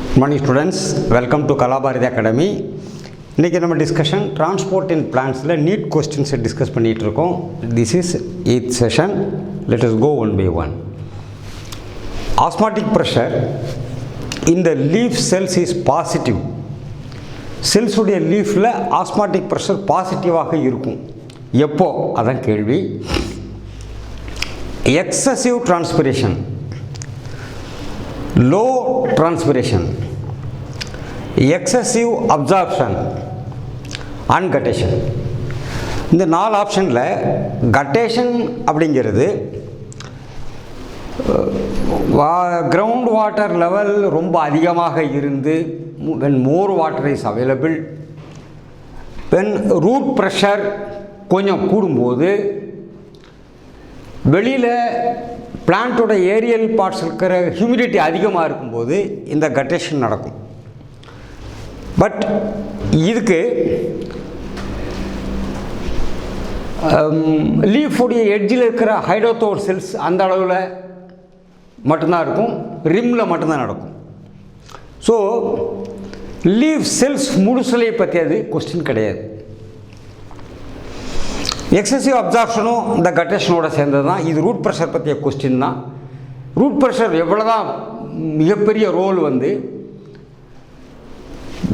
Good morning students, welcome to Kalabharati Academy. இன்றைக்கி நம்ம discussion transport இன் பிளான்ஸில் NEET கொஸ்டின்ஸை discuss பண்ணிகிட்டு இருக்கோம். This is 8th session. Let us go one by one. Osmotic pressure in the leaf cells is positive. செல்ஸுடைய லீஃபில் osmotic pressure பாசிட்டிவாக இருக்கும். எப்போ? அதான் கேள்வி. Excessive transpiration, low transpiration, excessive absorption and guttation. இந்த 4 ஆப்ஷனில் கட்டேஷன் அப்படிங்கிறது கிரவுண்ட் வாட்டர் லெவல் ரொம்ப அதிகமாக இருந்து when more water is available, when root pressure கொஞ்சம் கூடும்போது வெளியில் பிளான்ட்டோட ஏரியல் பார்ட்ஸ் இருக்கிற ஹியூமிடிட்டி அதிகமாக இருக்கும்போது இந்த கட்டேஷன் நடக்கும். பட் இதுக்கு லீஃபுடைய எட்ஜில் இருக்கிற ஹைட்ரோதோர் செல்ஸ் அந்த அளவில் மட்டும்தான் இருக்கும், ரிம்மில் மட்டும்தான் நடக்கும். ஸோ லீஃப் செல்ஸ் முழுசலை பற்றி அது கொஸ்டின் கிடையாது. எக்ஸசிவ் அப்சார்ப்ஷனும் இந்த கட்டேஷனோட சேர்ந்தது தான். இது ரூட் ப்ரெஷர் பற்றிய கொஸ்டின் தான். ரூட் ப்ரெஷர் எவ்வளோ தான் மிகப்பெரிய ரோல் வந்து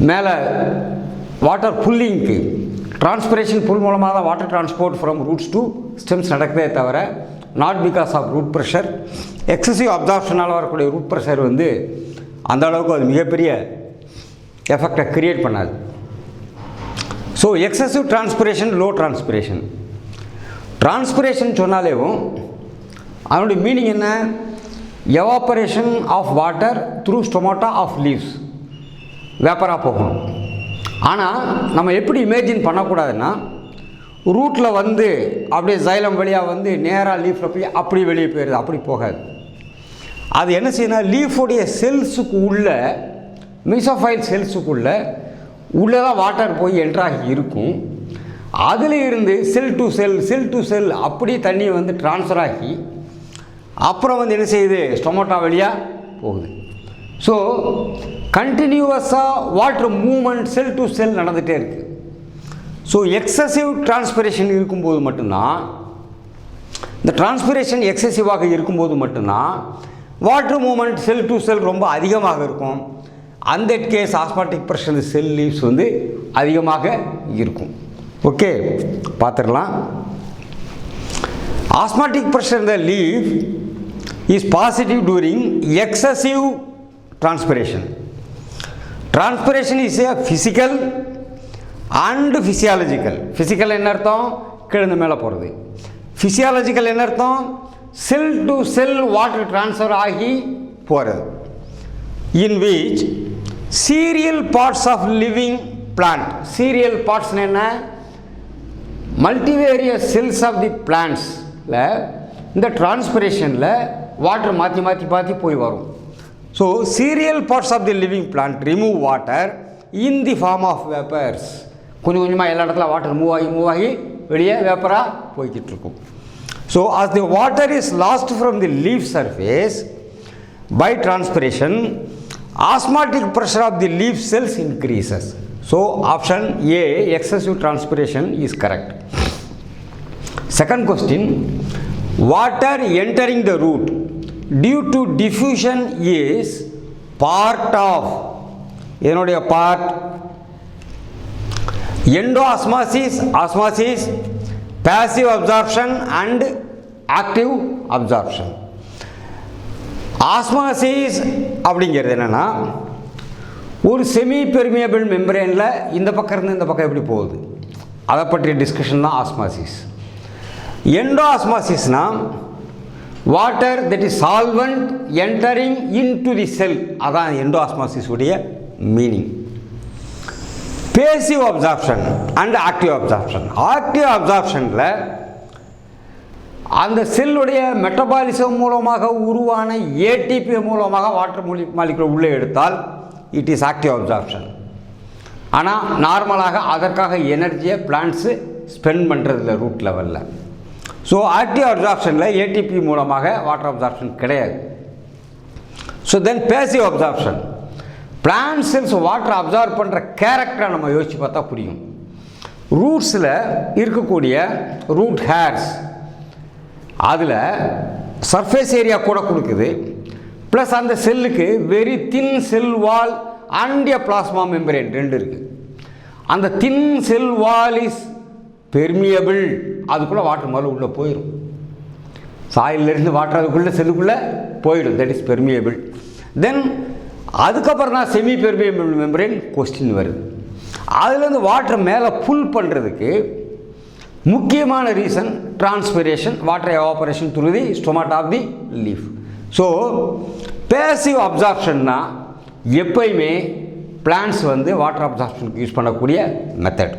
மேலே வாட்டர் புல்லிங்க்கு டிரான்ஸ்பிரேஷன் புல் மூலமாக தான் water transport from roots to stems நடக்குதே தவிர not because of root pressure. Excessive அப்சார்ப்ஷனால் வரக்கூடிய ரூட் ப்ரெஷர் வந்து அந்த அளவுக்கு அது மிகப்பெரிய எஃபெக்டை க்ரியேட் பண்ணாது. So excessive transpiration, low transpiration. Transpiration சொன்னாலேவும் அதனுடைய மீனிங் என்ன? Evaporation of water through stomata of leaves, வேப்பராக போகணும். ஆனால் நம்ம எப்படி இமேஜின் பண்ணக்கூடாதுன்னா ரூட்டில் வந்து அப்படியே ஜைலம் வழியாக வந்து நேராக லீஃபில் போய் அப்படி வெளியே போயிடுது, அப்படி போகாது. அது என்ன செய்யணும்? லீஃபுடைய செல்ஸுக்கு உள்ள மீசோஃபைல் செல்ஸுக்குள்ள உள்ளே தான் வாட்டர் போய் என்ட்ராகி இருக்கும். அதில் இருந்து செல் டு செல், செல் டு செல் அப்படி தண்ணி வந்து ட்ரான்ஸ்ஃபர் ஆகி அப்புறம் வந்து என்ன செய்யுது? ஸ்டொமேட்டோ வழியாக போகுது. ஸோ கண்டினியூவஸாக water movement cell to cell நடந்துகிட்டே இருக்குது. ஸோ எக்ஸசிவ் டிரான்ஸ்பிரேஷன் இருக்கும்போது மட்டும்தான், இந்த டிரான்ஸ்பிரேஷன் எக்ஸசிவாக இருக்கும்போது மட்டும்தான் water movement cell to cell ரொம்ப அதிகமாக இருக்கும். அந்த case osmotic pressure cell leaves வந்து அதிகமாக இருக்கும். ஓகே, பார்த்துடலாம். ஆஸ்மாட்டிக் ப்ரெஷர் இந்த leaf is positive during excessive transpiration. Transpiration is a physical and physiological. Physical என்ன அர்த்தம்? கிழந்து மேலே போகிறது. ஃபிசியாலஜிக்கல் என்ன அர்த்தம்? Cell to cell water transfer ஆகி போகிறது. In which aerial parts of living plant, aerial parts என்ன? மல்டிவேரியஸ் செல்ஸ் ஆஃப் தி பிளான்ட்ஸில் இந்த டிரான்ஸ்பிரேஷனில் வாட்டர் மாற்றி மாற்றி மாற்றி போய் வரும். So aerial parts of the living plant remove water in the form of vapours. கொஞ்சம் கொஞ்சமாக எல்லா இடத்துல வாட்டர் மூவ் ஆகி வெளியே வேப்பராக போய்கிட்டு இருக்கும். So as the water is lost from the leaf surface by transpiration, osmotic pressure of the leaf cells increases. So option A, excessive transpiration, is correct. Second question, water entering the root due to diffusion is part of, என்னுடைய part, endoosmosis, osmosis, passive absorption and active absorption. Osmosis அப்படிங்கிறது என்னென்னா, ஒரு semi permeable மெம்பரேனில் இந்த பக்கம் இருந்து இந்த பக்கம் எப்படி போகுது அதை பற்றிய டிஸ்கஷன் தான் ஆஸ்மாசிஸ். எண்டோ ஆஸ்மாசிஸ்னால் water that is solvent entering into the cell, அதான் எண்டோ ஆஸ்மாசிஸ் உடைய meaning. Passive absorption and active absorption. Active அப்சார்ப்ஷனில் அந்த செல்லுடைய மெட்டபாலிசம் மூலமாக உருவான ஏடிபி மூலமாக வாட்டர் மாலிகுலை உள்ளே எடுத்தால் இட் இஸ் ஆக்டிவ் அப்சார்ப்ஷன். ஆனால் நார்மலாக அதற்காக எனர்ஜியை பிளான்ட்ஸு ஸ்பெண்ட் பண்ணுறதில்ல ரூட் லெவலில். ஸோ ஆக்டிவ் அப்சார்ப்ஷனில் ஏடிபி மூலமாக வாட்டர் அப்சார்ப்ஷன் கிடையாது. So then passive absorption. Plant cells water absorb பண்ணுற கேரக்டரை நம்ம யோசித்து பார்த்தா புரியும். ரூட்ஸில் இருக்கக்கூடிய ரூட் ஹேர்ஸ் அதில் சர்ஃபேஸ் ஏரியா கூட கொடுக்குது, ப்ளஸ் அந்த செல்லுக்கு very thin cell wall and a plasma membrane ரெண்டு இருக்குது. அந்த thin cell wall is permeable, அதுக்குள்ளே வாட்டர் மேலே உள்ளே போயிடும். சாயிலிருந்து வாட்டர் அதுக்குள்ளே செல்லுக்குள்ளே போயிடும், தட் இஸ் பெர்மியபிள். தென் அதுக்கப்புறம் தான் செமி பெர்மியபிள் மெம்பரேன் கொஸ்டின் வருது. அதுலேருந்து வாட்டர் மேலே புல் பண்ணுறதுக்கு முக்கியமான reason transpiration, water evaporation through the stomata of the leaf. So passive அப்சார்ப்ஷன்னா எப்பயுமே பிளான்ட்ஸ் வந்து வாட்டர் அப்சார்ப்ஷனுக்கு யூஸ் பண்ணக்கூடிய method.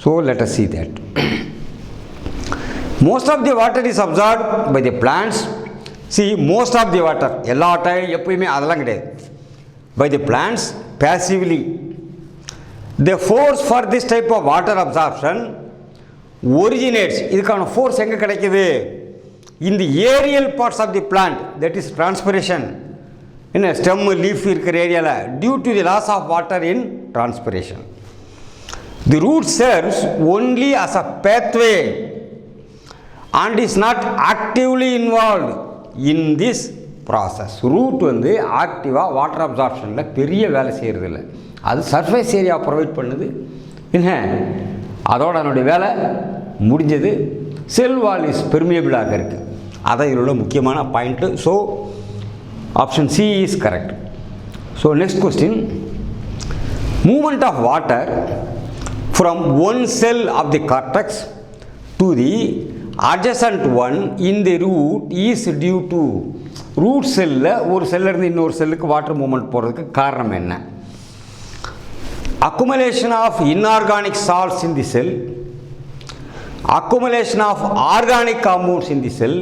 So let us see that. Most of the water is absorbed by the plants. See, most of the water, எல்லா time எப்பயுமே அதெல்லாம் கிடையாது. By the plants passively. The force for this type of water absorption originates, இதுக்கான force எங்கே கிடைக்குது? in the aerial parts of the plant, that is transpiration. என்ன stem leaf இருக்கிற ஏரியாவில் due to the loss of water in transpiration. The root serves only as a pathway and is not actively involved in this process. Root வந்து ஆக்டிவாக water அப்சார்ப்ஷனில் பெரிய வேலை செய்கிறதில்ல, அது surface area provide பண்ணுது. என்ன அதோட அதனுடைய வேலை முடிஞ்சது. செல் வால் இஸ் பெர்மியபிளாக இருக்குது, அதான் இதில் உள்ள முக்கியமான point. So option C is correct. So next question, movement of water from one cell of the cortex to the adjacent one in the root is due to. Root செல்லில் ஒரு செல்லிருந்து இன்னொரு செல்லுக்கு water moment போகிறதுக்கு காரணம் என்ன? accumulation of inorganic salts in the cell, accumulation of organic compounds in the cell.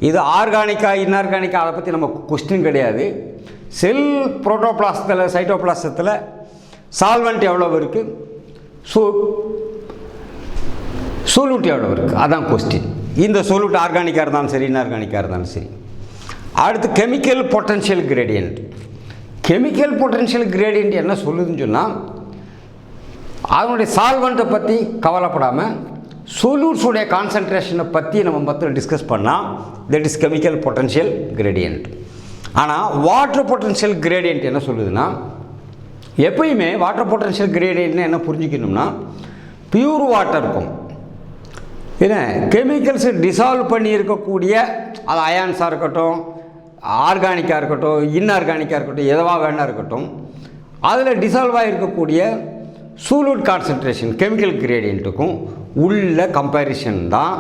இது ஆர்கானிக்கா இன்ஆர்கானிக்கா அதை பற்றி நம்ம கொஸ்டின் கிடையாது. செல் புரோட்டோபிளாசத்தில் சைட்டோபிளாசத்தில் சால்வெண்ட் எவ்வளோ இருக்குது, சொல்யூட் எவ்வளோ இருக்குது, அதான் கொஸ்டின். இந்த சொல்யூட் ஆர்கானிக்காக இருந்தாலும் சரி இன்ஆர்கானிக்காக இருந்தாலும் சரி. அடுத்து chemical potential gradient. Chemical potential gradient என்ன சொல்லுதுன்னு சொன்னால், அதனுடைய சால்வெண்ட்டை பற்றி கவலைப்படாமல் சொல்யூட்ஸுடைய கான்சன்ட்ரேஷனை பற்றி நம்ம மற்ற டிஸ்கஸ் பண்ணால் that is chemical potential gradient. ஆனால் வாட்டர் பொட்டன்ஷியல் கிரேடியன்ட் என்ன சொல்லுதுன்னா, எப்பயுமே வாட்டர் பொட்டன்ஷியல் கிரேடியன்ட்னு என்ன புரிஞ்சுக்கணும்னா, பியூர் வாட்டர் இருக்கும், ஏன்னா கெமிக்கல்ஸை டிசால்வ் பண்ணி இருக்கக்கூடிய, அது அயான்ஸாக இருக்கட்டும், ஆர்கானிக்காக இருக்கட்டும், இன்ஆர்கானிக்காக இருக்கட்டும், எதுவாக வேணா இருக்கட்டும், அதில் டிசால்வ் ஆகிருக்கக்கூடிய சூலூட் கான்சன்ட்ரேஷன் கெமிக்கல் கிரேடியண்ட்டுக்கும் உள்ள கம்பேரிஷன் தான்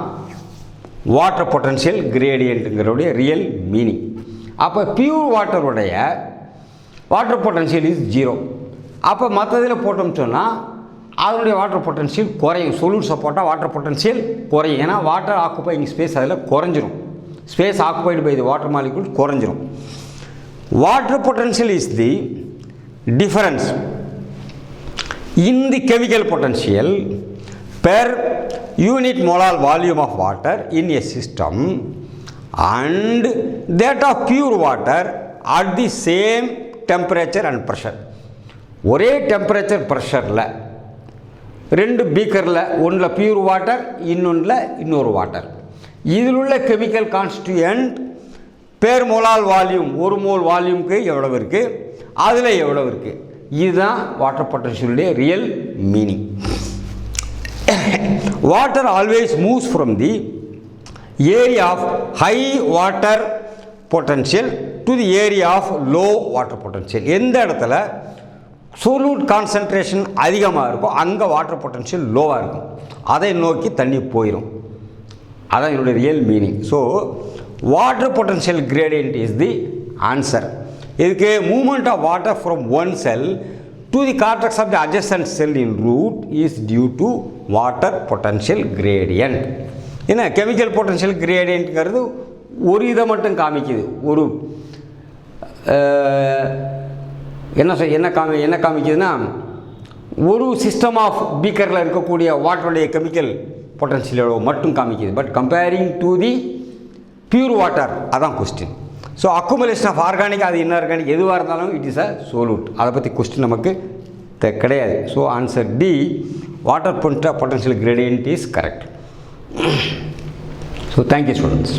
வாட்டர் பொட்டன்ஷியல் கிரேடியண்ட்டுங்கிறோடைய ரியல் மீனிங். அப்போ பியூர் வாட்டருடைய வாட்டர் பொட்டன்ஷியல் இஸ் 0. அப்போ மற்றதில் போட்டோம்னு சொன்னால் அதனுடைய வாட்டர் பொட்டன்ஷியல் குறையும். சொல்யூட்ஸை போட்டால் வாட்டர் பொட்டன்ஷியல் குறையும், ஏன்னா வாட்டர் ஆக்குபைங் ஸ்பேஸ் அதில் குறைஞ்சிரும். Space occupied by the water molecule குறைஞ்சிரும். Water potential is the difference in the chemical potential per unit molar volume of water in a system and that of pure water at the same temperature and pressure. ஒரே temperature ப்ரெஷரில் ரெண்டு பீக்கரில் ஒன்றில் pure water இன்னொன்றில் இன்னொரு water, இதில் உள்ள chemical கான்ஸ்டியூயன்ட் பேர் மோலால் volume, ஒரு mole வால்யூமுக்கு எவ்வளவு இருக்குது, அதில் எவ்வளவு இருக்குது, இதுதான் வாட்டர் பொட்டன்ஷியலுடைய real meaning. Water always moves from the area of high water potential to the area of low water potential. எந்த இடத்துல சொல்யூட் கான்சன்ட்ரேஷன் அதிகமாக இருக்கும் அங்கே வாட்டர் பொட்டன்ஷியல் லோவாக இருக்கும், அதை நோக்கி தண்ணி போயிடும். அதான் என்னுடைய real meaning. So water potential gradient is the answer. இதுக்கு movement of water from one cell to the cortex of the adjacent cell in root is due to water potential gradient. ஏன்னா கெமிக்கல் பொட்டன்ஷியல் கிரேடியன்ட்ங்கிறது ஒரு இதை மட்டும் காமிக்குது, ஒரு என்ன காமிக்குதுன்னா, ஒரு சிஸ்டம் ஆஃப் பீக்கரில் இருக்கக்கூடிய வாட்டருடைய கெமிக்கல் பொட்டன்ஷியல் மட்டும் காமிக்குது. But comparing to the pure water, அதான் question. So accumulation of organic அது இன்ஆர்கானிக் எதுவாக இருந்தாலும் இட் இஸ் அ சொல்யூட். அதை பற்றி கொஸ்டின் நமக்கு கிடையாது. So answer D, water potential gradient is correct. So thank you students.